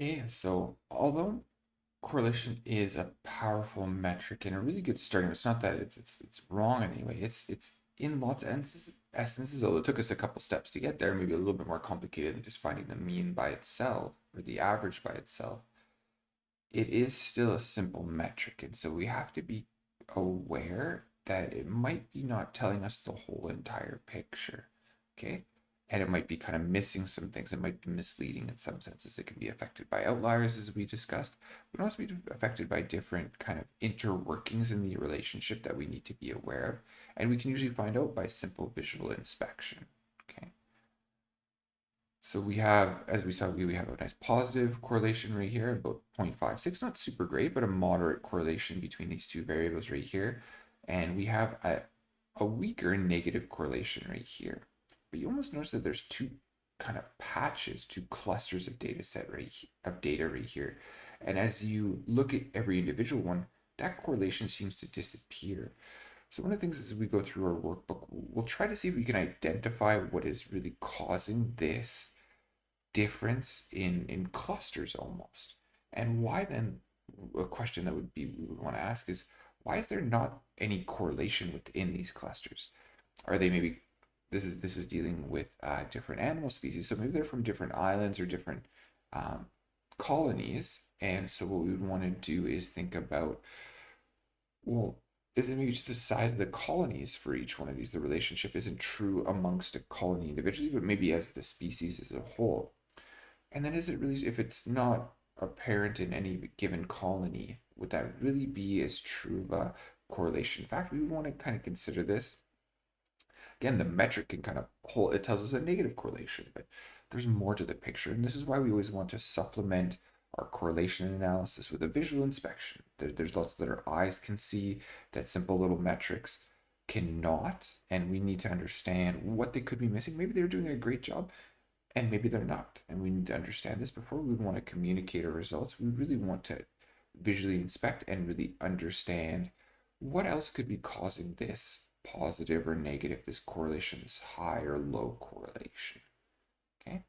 Yeah, so although correlation is a powerful metric and a really good starting, it's not that it's wrong anyway. It's in lots of essences, although it took us a couple steps to get there, maybe a little bit more complicated than just finding the mean by itself or the average by itself. It is still a simple metric, and so we have to be aware that it might be not telling us the whole entire picture. Okay. And it might be kind of missing some things. It might be misleading in some senses. It can be affected by outliers, as we discussed. It can also be affected by different kind of interworkings in the relationship that we need to be aware of. And we can usually find out by simple visual inspection. Okay. So we have, as we saw, we have a nice positive correlation right here, about 0.56, not super great, but a moderate correlation between these two variables right here. And we have a weaker negative correlation right here. But you almost notice that there's two kind of patches, two clusters of data set of data right here. And as you look at every individual one, that correlation seems to disappear. So one of the things as we go through our workbook, we'll try to see if we can identify what is really causing this difference in clusters almost. And why then, a question that we would want to ask is, why is there not any correlation within these clusters? Are they maybe, this is dealing with different animal species, so maybe they're from different islands or different um, colonies. And so what we would want to do is think about, well, is it maybe just the size of the colonies for each one of these? The relationship isn't true amongst a colony individually, but maybe as the species as a whole. And then is it really, if it's not apparent in any given colony, would that really be as true of a correlation? In fact, we would want to kind of consider this. Again, the metric can kind of hold, it tells us a negative correlation, but there's more to the picture. And this is why we always want to supplement our correlation analysis with a visual inspection. There's lots that our eyes can see that simple little metrics cannot, and we need to understand what they could be missing. Maybe they're doing a great job, and maybe they're not. And we need to understand this before we want to communicate our results. We really want to visually inspect and really understand what else could be causing this positive or negative, this correlation, this high or low correlation. Okay.